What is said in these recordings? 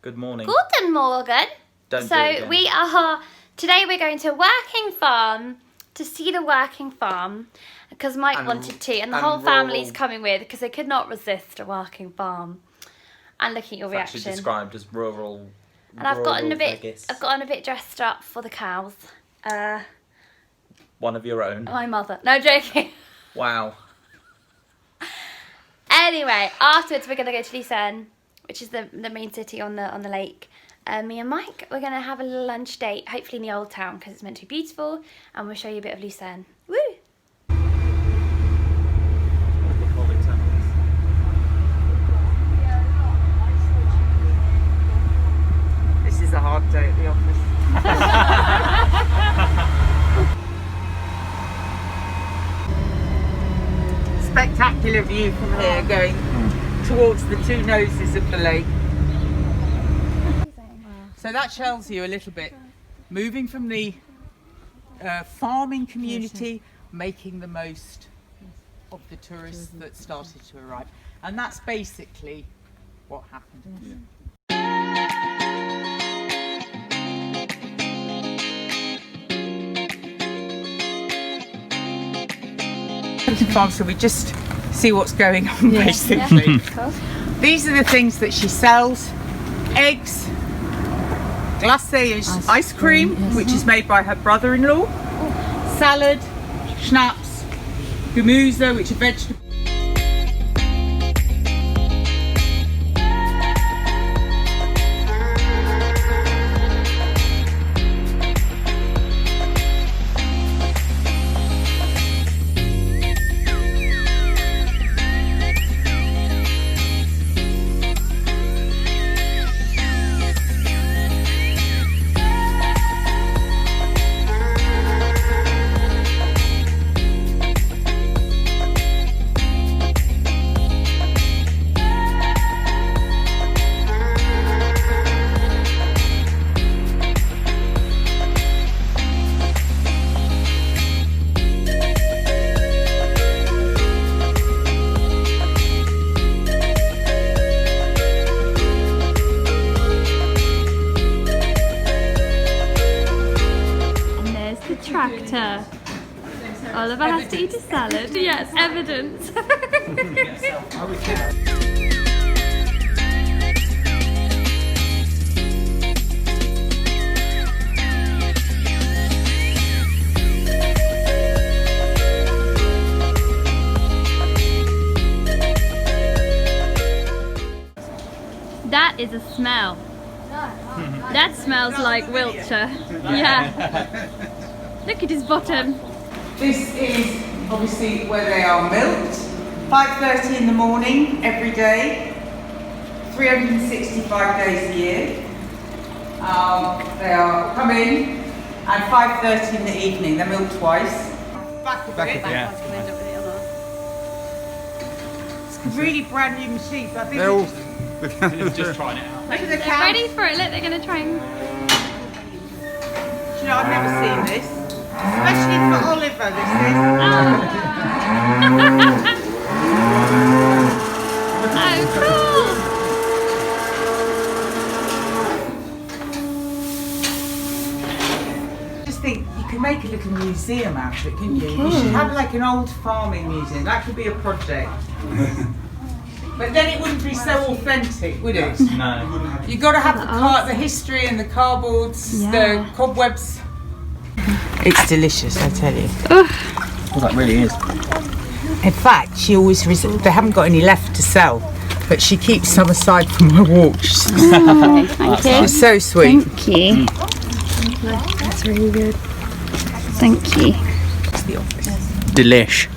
Good morning. Guten Morgen. Don't do it again. Today we're going to a working farm to see the working farm because Mike wanted to, and the whole family's coming with because they could not resist a working farm. And looking at your reaction. Actually described as rural. And I've gotten a bit. Vegas. I've gotten a bit dressed up for the cows. One of your own. My mother. No, joking. Wow. Anyway, afterwards we're gonna go to Lucerne, which is the main city on the lake. Me and Mike, we're gonna have a little lunch date, hopefully in the old town because it's meant to be beautiful, and we'll show you a bit of Lucerne. Woo! This is a hard day at the office. Spectacular view from here going towards the two noses of the lake. So that tells you a little bit, moving from the farming community, making the most of the tourists that started to arrive. And that's basically what happened. Farm, so we just see what's going on basically. These are the things that she sells: eggs, glacé ice cream, which is made by her brother-in-law, salad, schnapps, gemüse, which are vegetables. Tractor. Oliver has to eat a salad. Yes, evidence. That is a smell. That smells like Wiltshire. Yeah. Look at his bottom. This is obviously where they are milked. 5:30 in the morning every day, 365 days a year. They are come in and 5:30 in the evening. They're milked twice. Back a bit. Yeah. It's really brand new machines. I think They're just trying it out. look at the They're cows. ready for it. Look, they're going to try and... You know, I've never seen this. Especially for Oliver, this is. Oh, cool! Just think, you can make a little museum out of it, couldn't you? You should have like an old farming museum. That could be a project. But then it wouldn't be so authentic, would it? No. You've got to have the history and the cardboards, the cobwebs. It's delicious, I tell you. Well, that really is. In fact, she always they haven't got any left to sell, but she keeps some aside for my walks. Thank you. It's so sweet. Thank you. That's really good. Thank you. It's the office. Delish.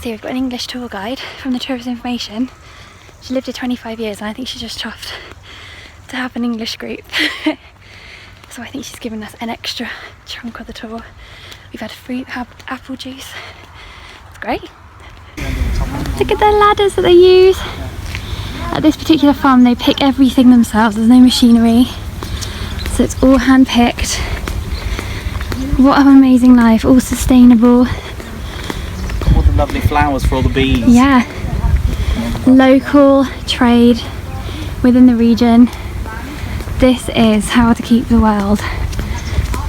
So we've got an English tour guide from the Tourism Information, She lived here 25 years and I think she's just chuffed to have an English group. So I think she's given us an extra chunk of the tour. We've had fruit, apple juice. It's great. Look at the ladders that they use. At this particular farm they pick everything themselves, there's no machinery. So it's all hand picked. What an amazing life, all sustainable. All the lovely flowers for all the bees. Yeah. Local trade within the region. This is how to keep the world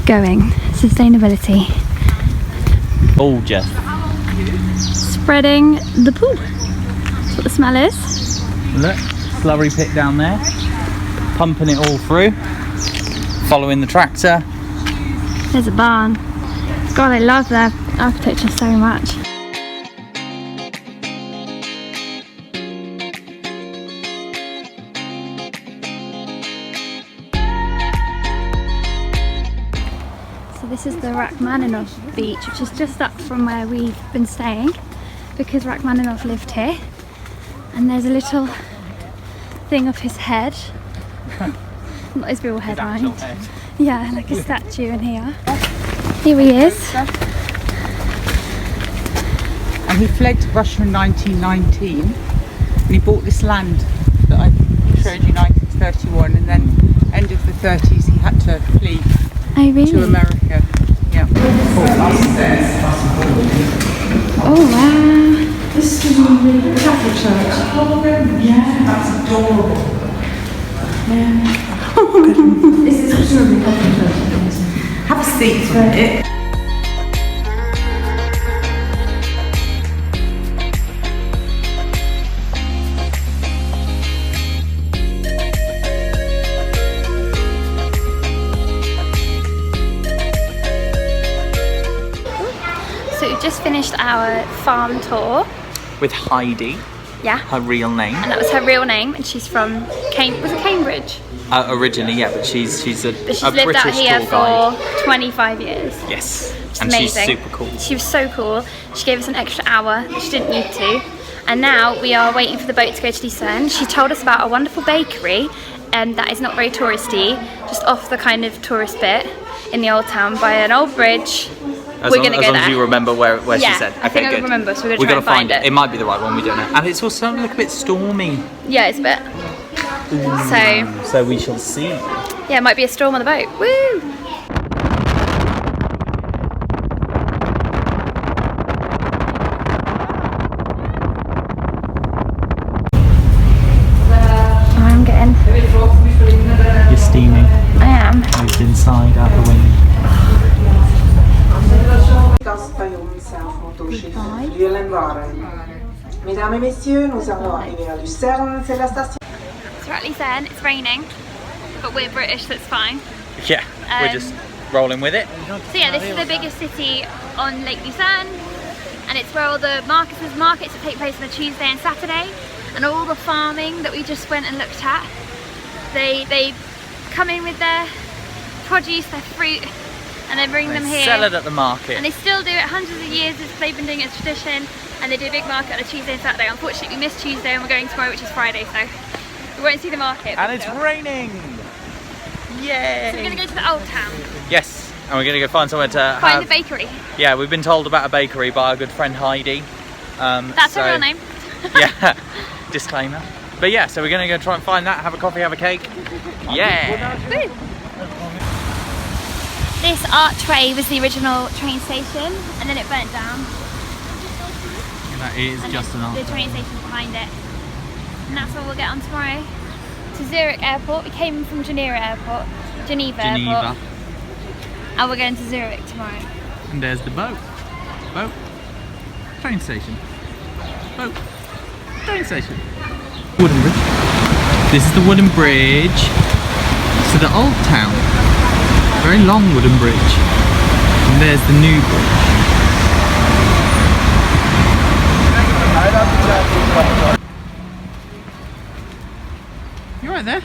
going. Sustainability. Oh, Jeff. Spreading the pool. That's what the smell is. Look, slurry pit down there. Pumping it all through. Following the tractor. There's a barn. God, I love their architecture so much. So this is the Rachmaninoff beach, which is just up from where we've been staying, because Rachmaninoff lived here. And there's a little thing of his head. Not his real head, mind. Yeah, like a statue in here. Here he is. And he fled to Russia in 1919 and he bought this land that I showed you, 1931, and then end of the 30s he had to flee to America. Yeah. Oh wow. This is a really Catholic church. Yeah, that's adorable. Yeah. This is presumably Catholic church. Have a seat for it. So we've just finished our farm tour. With Heidi, Yeah. her real name. And that was her real name, and she's from Cambridge? Originally, yeah, but she's a But she's a lived British out here tour guide. for 25 years. Yes, Which is and amazing. she's super cool. She was so cool. She gave us an extra hour that she didn't need to. And now we are waiting for the boat to go to Lucerne. She told us about a wonderful bakery that is not very touristy, just off the kind of tourist bit in the old town by an old bridge. We're going to go as long there. as you remember where she Yeah, said. I think I good. remember, so we're We're gonna gonna try and find it. It might be the right one, we don't know. And it's also starting to look a bit stormy. Yeah, it's a bit. So we shall see. Yeah, it might be a storm on the boat. Woo! I'm getting. You're steaming. I am. It's inside, out the wind. Gast bij ons fotoschiff Lucerne. Mesdames et messieurs, nous allons arriver à Lucerne, c'est la station. So we're at Lucerne, it's raining, but we're British, so it's fine. Yeah, we're just rolling with it. So yeah, this is the biggest city on Lake Lucerne, and it's where all the markets that take place on a Tuesday and Saturday, and all the farming that we just went and looked at. They come in with their produce, their fruit, and they bring them here. Sell it at the market. And they still do it hundreds of years. They've been doing it as tradition, and they do a big market on a Tuesday and Saturday. Unfortunately, we missed Tuesday and we're going tomorrow, which is Friday, so we won't see the market. And it's raining. Yay! So we're going to go to the old town, Yes, and we're going to go find somewhere to find have. the bakery. Yeah, we've been told about a bakery by our good friend Heidi. That's her real name. Yeah, disclaimer. But yeah, so we're going to go try and find that, have a coffee, have a cake. Yeah! Woo. This archway was the original train station, and then it burnt down. That is And just an the train station behind it. And that's where we'll get on tomorrow. To Zurich Airport. We came from Geneva Airport. Geneva Airport. And we're going to Zurich tomorrow. And there's the boat. Boat. Train station. Boat. Train station. Wooden bridge. This is the wooden bridge to the old town. Very long wooden bridge. And there's the new bridge. You're right there.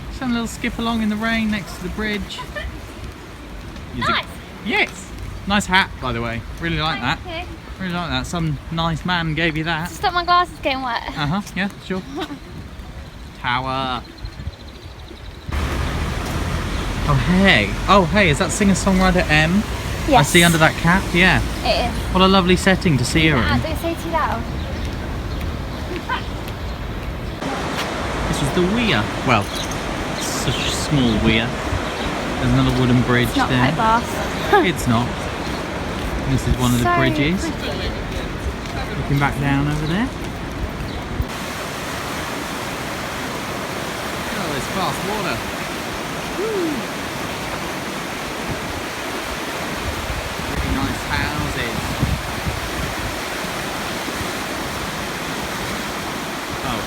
Just having a little skip along in the rain next to the bridge. Nice. Yes. Nice hat, by the way. Really like that. Okay. Really like that. Some nice man gave you that. Stop my glasses getting wet. Yeah, sure. Tower. Oh hey, is that singer-songwriter M? Yes. I see under that cap, yeah. It is. What a lovely setting to see her in. Don't say too loud. This was the weir. Well, such a small weir. There's another wooden bridge It's not there. quite vast. It's not. This is one of the bridges. Pretty. Looking back down over there. Oh, there's fast water. Woo. Really nice houses. Oh.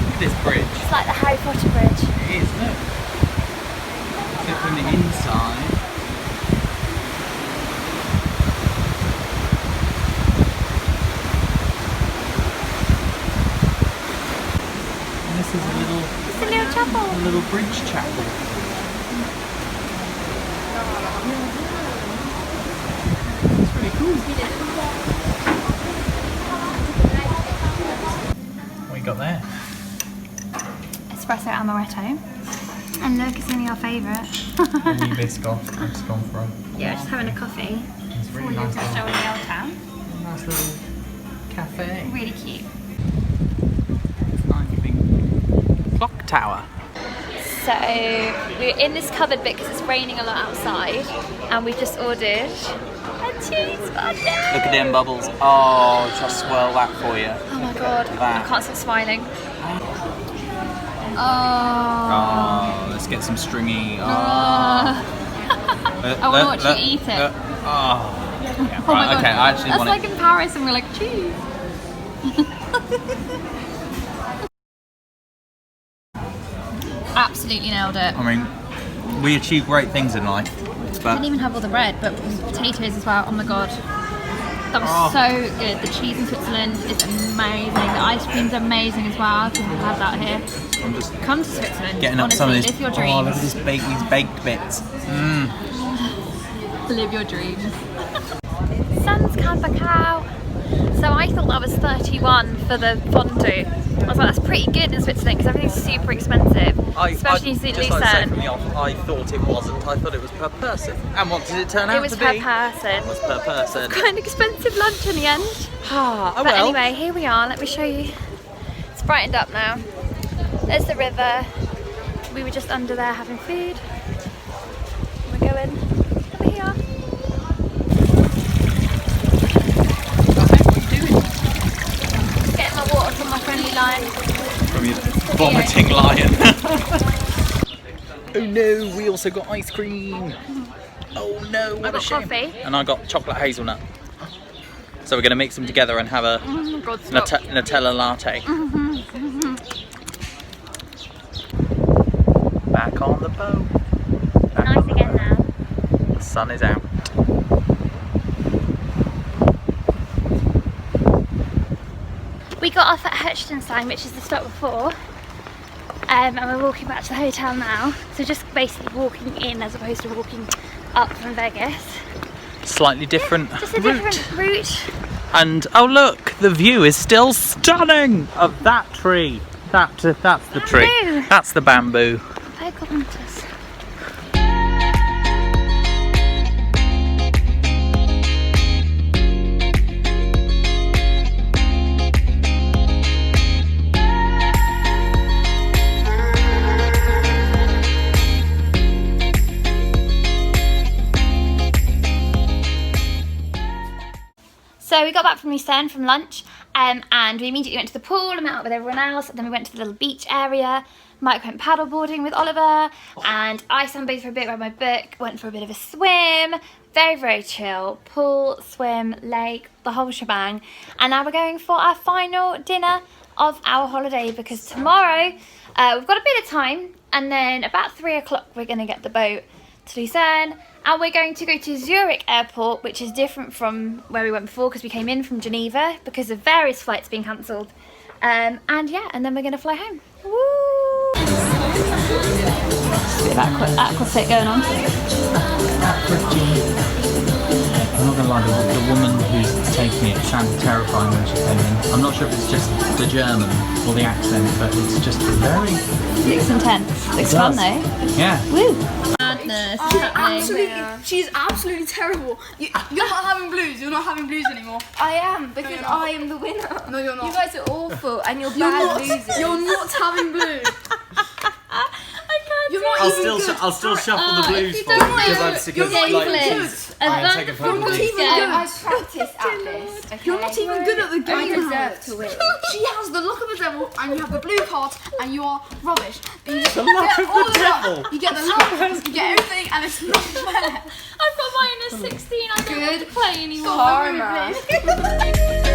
Look at this bridge. It's like the Harry Potter bridge. It is, look. Except from the inside. And this is It's a little chapel. a little bridge chapel. It's really cool. What you got there? Espresso amaretto. And look, it's only our favourite. New biscoff. I've just gone for it. Yeah, just having a coffee. It's really nice Espresso little, in the old town. nice little cafe. Really cute. It's nice big clock tower. So we're in this covered bit because it's raining a lot outside, and we just ordered a cheese fondue. Look at them bubbles. Oh, just swirl that for you. Oh my god, I That. can't stop smiling. Oh. Oh, let's get some stringy. Oh. I want to watch you eat it. Oh. Yeah, Oh my right, god. okay, I actually That's want like it. in Paris and we're like, cheese. Absolutely nailed it. I mean, we achieve great things in life, I didn't but even have all the bread, but potatoes as well. Oh my god. That was Oh. so good. The cheese in Switzerland is amazing. The ice cream's amazing as well. I couldn't have that here. I'm just Come to Switzerland. getting up Honestly, some of this. live your Oh, dreams. look at these baked bits. Live your dreams. Sun's come back out. So I thought that was 31 for the fondue. I was like, that's pretty good in Switzerland because everything's super expensive, especially in Lucerne. from the off, I thought it wasn't. I thought it was per person. And what did it turn out It was to per be? person. It was per person. Quite an expensive lunch in the end. Oh But well. anyway, here we are. Let me show you. It's brightened up now. There's the river. We were just under there having food. We're going over here. What are you doing? Getting my water from my friendly lion. From your vomiting lion. Oh no, we also got ice cream. Oh no, what I a got shame. coffee. And I got chocolate hazelnut. So we're going to mix them together and have a God, stop. Nutella latte. Back on the boat. Back Nice on the again boat. now. The sun is out. We got off at Hechtenstein, which is the stop before, and we're walking back to the hotel now. So just basically walking in as opposed to walking up from Vegas. Slightly different Just a route. different route. And oh look, the view is still stunning of that tree. That's the tree. Bamboo. That's the bamboo. Pocahontas. So we got back from Lucerne from lunch, and we immediately went to the pool and met up with everyone else. And then we went to the little beach area. Mike went paddleboarding with Oliver, and I sunbathed for a bit, read my book, went for a bit of a swim. Very, very chill. Pool, swim, lake, the whole shebang. And now we're going for our final dinner of our holiday, because tomorrow we've got a bit of time, and then about 3 o'clock we're going to get the boat to Lucerne, and we're going to go to Zurich airport, which is different from where we went before because we came in from Geneva because of various flights being cancelled. And yeah, and then we're going to fly home. Woo! Bit of aqua fit going on. I'm not gonna lie, the woman who's taking it sounded terrifying when she came in. I'm not sure if it's just the German or the accent, but it's just very... Looks intense. Looks fun though. Yeah. Woo! Madness. She's absolutely terrible. You're not having blues. You're not having blues anymore. I am, because I am the winner. No, you're not. You guys are awful and you're You're bad not. losers. You're not having blues. I can't You're do not it. even good. I'll still shuffle the blues you for you don't because know, I'm sick you're of not like even good. kids. And I'm then taking before purple not we leaves. even go, good. I practiced at this. Okay? You're not even good at the game. I deserve to win. She has the luck of the devil, and you have the blue cards, and you are rubbish. But you The luck get of all the that. devil. You get the luck, you get everything, and it's not fair. I've got minus 16. I don't want to play anymore. Karma.